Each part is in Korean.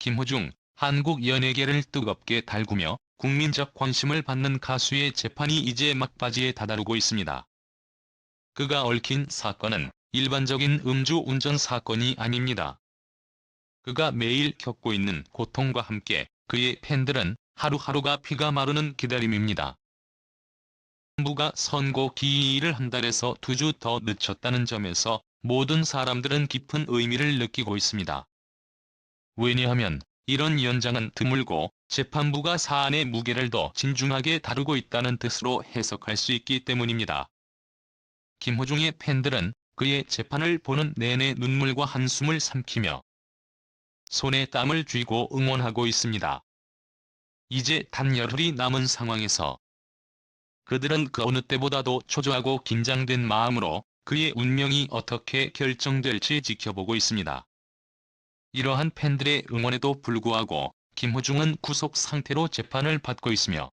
김호중, 한국 연예계를 뜨겁게 달구며 국민적 관심을 받는 가수의 재판이 이제 막바지에 다다르고 있습니다. 그가 얽힌 사건은 일반적인 음주운전 사건이 아닙니다. 그가 매일 겪고 있는 고통과 함께 그의 팬들은 하루하루가 피가 마르는 기다림입니다. 정부가 선고 기일을 한 달에서 2주 더 늦췄다는 점에서 모든 사람들은 깊은 의미를 느끼고 있습니다. 왜냐하면 이런 연장은 드물고 재판부가 사안의 무게를 더 진중하게 다루고 있다는 뜻으로 해석할 수 있기 때문입니다. 김호중의 팬들은 그의 재판을 보는 내내 눈물과 한숨을 삼키며 손에 땀을 쥐고 응원하고 있습니다. 이제 단 열흘이 남은 상황에서 그들은 그 어느 때보다도 초조하고 긴장된 마음으로 그의 운명이 어떻게 결정될지 지켜보고 있습니다. 이러한 팬들의 응원에도 불구하고 김호중은 구속 상태로 재판을 받고 있으며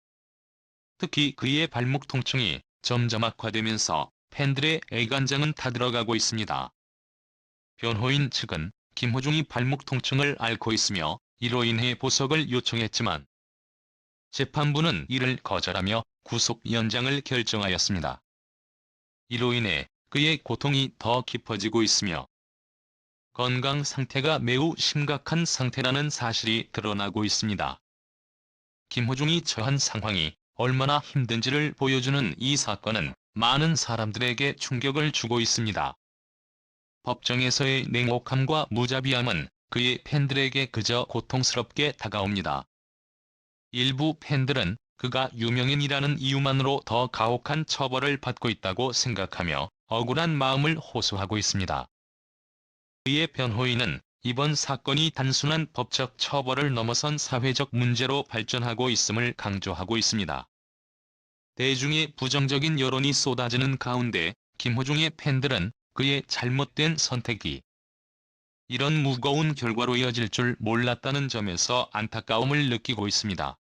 특히 그의 발목 통증이 점점 악화되면서 팬들의 애간장은 타들어가고 있습니다. 변호인 측은 김호중이 발목 통증을 앓고 있으며 이로 인해 보석을 요청했지만 재판부는 이를 거절하며 구속 연장을 결정하였습니다. 이로 인해 그의 고통이 더 깊어지고 있으며 건강 상태가 매우 심각한 상태라는 사실이 드러나고 있습니다. 김호중이 처한 상황이 얼마나 힘든지를 보여주는 이 사건은 많은 사람들에게 충격을 주고 있습니다. 법정에서의 냉혹함과 무자비함은 그의 팬들에게 그저 고통스럽게 다가옵니다. 일부 팬들은 그가 유명인이라는 이유만으로 더 가혹한 처벌을 받고 있다고 생각하며 억울한 마음을 호소하고 있습니다. 그의 변호인은 이번 사건이 단순한 법적 처벌을 넘어선 사회적 문제로 발전하고 있음을 강조하고 있습니다. 대중의 부정적인 여론이 쏟아지는 가운데 김호중의 팬들은 그의 잘못된 선택이 이런 무거운 결과로 이어질 줄 몰랐다는 점에서 안타까움을 느끼고 있습니다.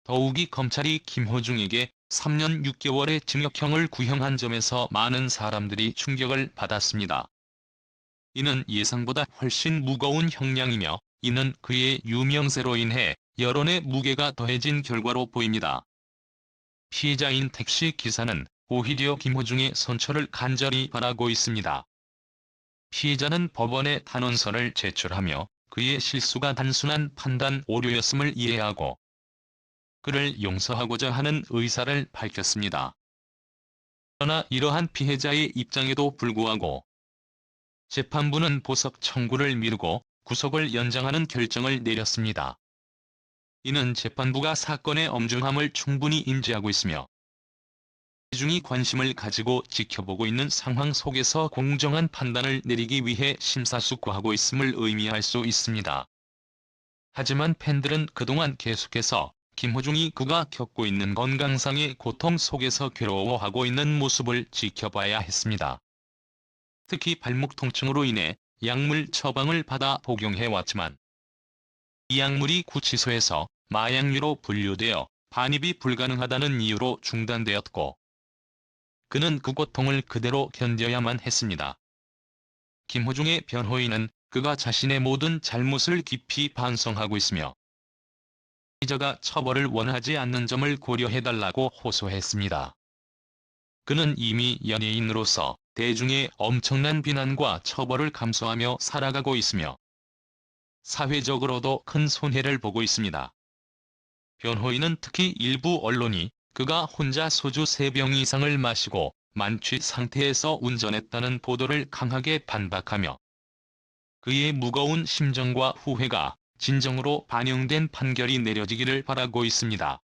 더욱이 검찰이 김호중에게 3년 6개월의 징역형을 구형한 점에서 많은 사람들이 충격을 받았습니다. 이는 예상보다 훨씬 무거운 형량이며 이는 그의 유명세로 인해 여론의 무게가 더해진 결과로 보입니다. 피해자인 택시 기사는 오히려 김호중의 선처를 간절히 바라고 있습니다. 피해자는 법원에 탄원서를 제출하며 그의 실수가 단순한 판단 오류였음을 이해하고 그를 용서하고자 하는 의사를 밝혔습니다. 그러나 이러한 피해자의 입장에도 불구하고 재판부는 보석 청구를 미루고 구속을 연장하는 결정을 내렸습니다. 이는 재판부가 사건의 엄중함을 충분히 인지하고 있으며 대중이 관심을 가지고 지켜보고 있는 상황 속에서 공정한 판단을 내리기 위해 심사숙고하고 있음을 의미할 수 있습니다. 하지만 팬들은 그동안 계속해서 김호중이 그가 겪고 있는 건강상의 고통 속에서 괴로워하고 있는 모습을 지켜봐야 했습니다. 특히 발목 통증으로 인해 약물 처방을 받아 복용해왔지만 이 약물이 구치소에서 마약류로 분류되어 반입이 불가능하다는 이유로 중단되었고 그는 그 고통을 그대로 견뎌야만 했습니다. 김호중의 변호인은 그가 자신의 모든 잘못을 깊이 반성하고 있으며 피해자가 처벌을 원하지 않는 점을 고려해달라고 호소했습니다. 그는 이미 연예인으로서 대중의 엄청난 비난과 처벌을 감수하며 살아가고 있으며 사회적으로도 큰 손해를 보고 있습니다. 변호인은 특히 일부 언론이 그가 혼자 소주 3병 이상을 마시고 만취 상태에서 운전했다는 보도를 강하게 반박하며 그의 무거운 심정과 후회가 진정으로 반영된 판결이 내려지기를 바라고 있습니다.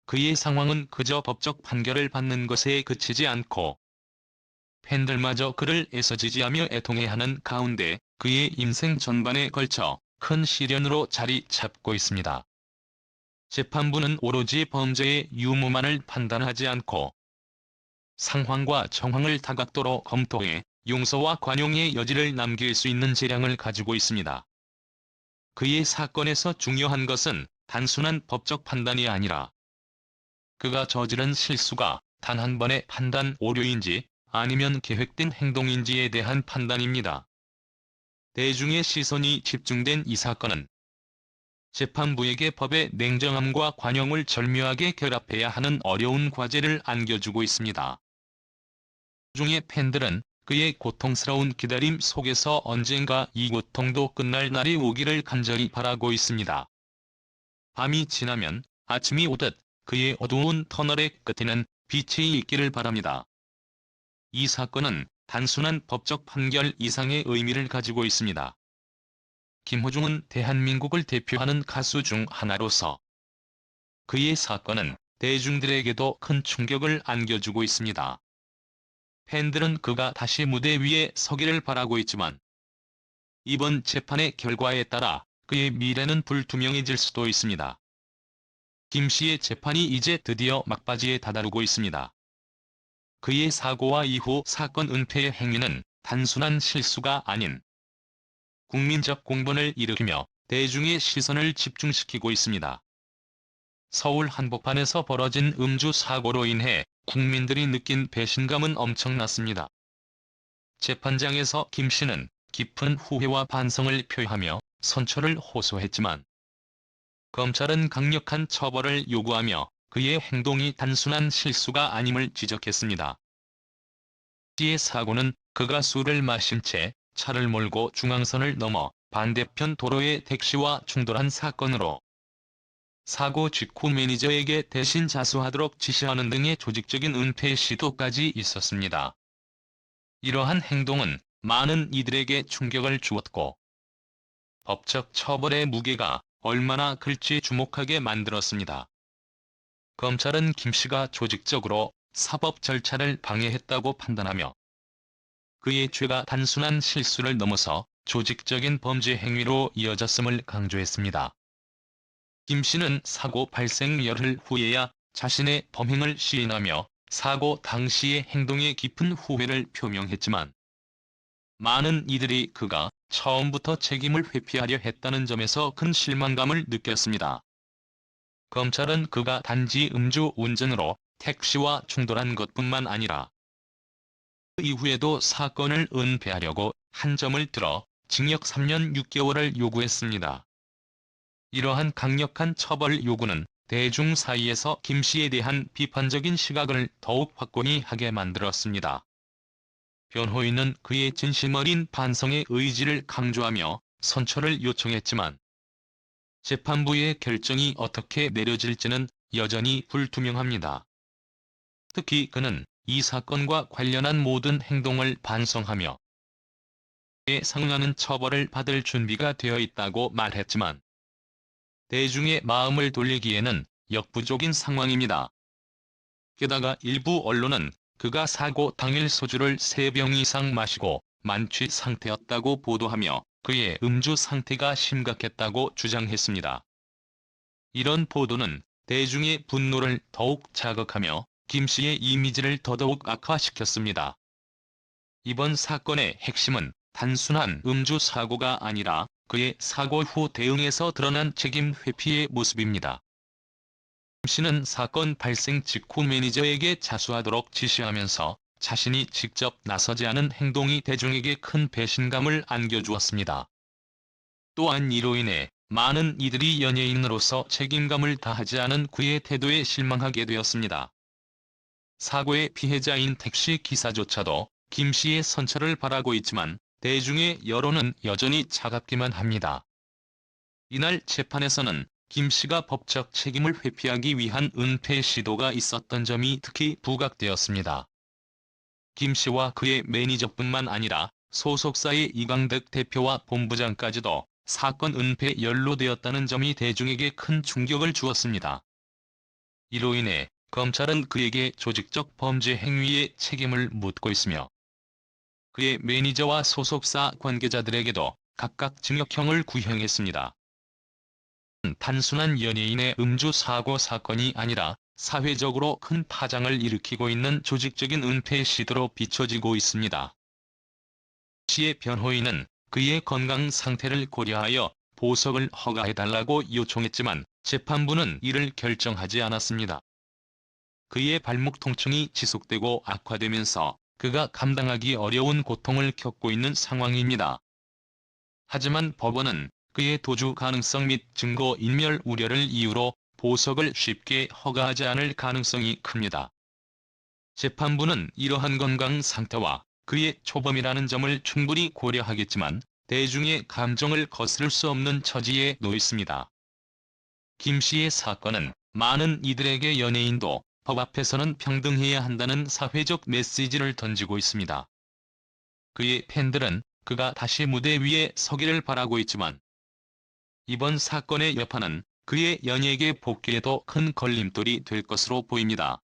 그의 상황은 그저 법적 판결을 받는 것에 그치지 않고 팬들마저 그를 애써지지하며 애통해하는 가운데 그의 인생 전반에 걸쳐 큰 시련으로 자리 잡고 있습니다. 재판부는 오로지 범죄의 유무만을 판단하지 않고 상황과 정황을 다각도로 검토해 용서와 관용의 여지를 남길 수 있는 재량을 가지고 있습니다. 그의 사건에서 중요한 것은 단순한 법적 판단이 아니라 그가 저지른 실수가 단 한 번의 판단 오류인지 아니면 계획된 행동인지에 대한 판단입니다. 대중의 시선이 집중된 이 사건은 재판부에게 법의 냉정함과 관용을 절묘하게 결합해야 하는 어려운 과제를 안겨주고 있습니다. 중의 팬들은 그의 고통스러운 기다림 속에서 언젠가 이 고통도 끝날 날이 오기를 간절히 바라고 있습니다. 밤이 지나면 아침이 오듯 그의 어두운 터널의 끝에는 빛이 있기를 바랍니다. 이 사건은 단순한 법적 판결 이상의 의미를 가지고 있습니다. 김호중은 대한민국을 대표하는 가수 중 하나로서 그의 사건은 대중들에게도 큰 충격을 안겨주고 있습니다. 팬들은 그가 다시 무대 위에 서기를 바라고 있지만 이번 재판의 결과에 따라 그의 미래는 불투명해질 수도 있습니다. 김 씨의 재판이 이제 드디어 막바지에 다다르고 있습니다. 그의 사고와 이후 사건 은폐의 행위는 단순한 실수가 아닌 국민적 공분을 일으키며 대중의 시선을 집중시키고 있습니다. 서울 한복판에서 벌어진 음주 사고로 인해 국민들이 느낀 배신감은 엄청났습니다. 재판장에서 김 씨는 깊은 후회와 반성을 표하며 선처를 호소했지만 검찰은 강력한 처벌을 요구하며 그의 행동이 단순한 실수가 아님을 지적했습니다. 씨의 사고는 그가 술을 마신 채 차를 몰고 중앙선을 넘어 반대편 도로의 택시와 충돌한 사건으로 사고 직후 매니저에게 대신 자수하도록 지시하는 등의 조직적인 은폐 시도까지 있었습니다. 이러한 행동은 많은 이들에게 충격을 주었고 법적 처벌의 무게가 얼마나 클지 주목하게 만들었습니다. 검찰은 김 씨가 조직적으로 사법 절차를 방해했다고 판단하며 그의 죄가 단순한 실수를 넘어서 조직적인 범죄 행위로 이어졌음을 강조했습니다. 김 씨는 사고 발생 열흘 후에야 자신의 범행을 시인하며 사고 당시의 행동에 깊은 후회를 표명했지만 많은 이들이 그가 처음부터 책임을 회피하려 했다는 점에서 큰 실망감을 느꼈습니다. 검찰은 그가 단지 음주 운전으로 택시와 충돌한 것뿐만 아니라 그 이후에도 사건을 은폐하려고 한 점을 들어 징역 3년 6개월을 요구했습니다. 이러한 강력한 처벌 요구는 대중 사이에서 김 씨에 대한 비판적인 시각을 더욱 확고히 하게 만들었습니다. 변호인은 그의 진심 어린 반성의 의지를 강조하며 선처를 요청했지만 재판부의 결정이 어떻게 내려질지는 여전히 불투명합니다. 특히 그는 이 사건과 관련한 모든 행동을 반성하며 그에 상응하는 처벌을 받을 준비가 되어 있다고 말했지만 대중의 마음을 돌리기에는 역부족인 상황입니다. 게다가 일부 언론은 그가 사고 당일 소주를 3병 이상 마시고 만취 상태였다고 보도하며 그의 음주 상태가 심각했다고 주장했습니다. 이런 보도는 대중의 분노를 더욱 자극하며 김 씨의 이미지를 더더욱 악화시켰습니다. 이번 사건의 핵심은 단순한 음주 사고가 아니라 그의 사고 후 대응에서 드러난 책임 회피의 모습입니다. 김 씨는 사건 발생 직후 매니저에게 자수하도록 지시하면서 자신이 직접 나서지 않은 행동이 대중에게 큰 배신감을 안겨주었습니다. 또한 이로 인해 많은 이들이 연예인으로서 책임감을 다하지 않은 그의 태도에 실망하게 되었습니다. 사고의 피해자인 택시 기사조차도 김 씨의 선처를 바라고 있지만 대중의 여론은 여전히 차갑기만 합니다. 이날 재판에서는 김 씨가 법적 책임을 회피하기 위한 은폐 시도가 있었던 점이 특히 부각되었습니다. 김 씨와 그의 매니저뿐만 아니라 소속사의 이광덕 대표와 본부장까지도 사건 은폐에 연루되었다는 점이 대중에게 큰 충격을 주었습니다. 이로 인해 검찰은 그에게 조직적 범죄 행위의 책임을 묻고 있으며 그의 매니저와 소속사 관계자들에게도 각각 징역형을 구형했습니다. 단순한 연예인의 음주 사고 사건이 아니라 사회적으로 큰 파장을 일으키고 있는 조직적인 은폐 시도로 비춰지고 있습니다. 씨의 변호인은 그의 건강 상태를 고려하여 보석을 허가해달라고 요청했지만 재판부는 이를 결정하지 않았습니다. 그의 발목 통증이 지속되고 악화되면서 그가 감당하기 어려운 고통을 겪고 있는 상황입니다. 하지만 법원은 그의 도주 가능성 및 증거 인멸 우려를 이유로 보석을 쉽게 허가하지 않을 가능성이 큽니다. 재판부는 이러한 건강 상태와 그의 초범이라는 점을 충분히 고려하겠지만 대중의 감정을 거스를 수 없는 처지에 놓였습니다. 김 씨의 사건은 많은 이들에게 연예인도 법 앞에서는 평등해야 한다는 사회적 메시지를 던지고 있습니다. 그의 팬들은 그가 다시 무대 위에 서기를 바라고 있지만 이번 사건의 여파는 그의 연예계 복귀에도 큰 걸림돌이 될 것으로 보입니다.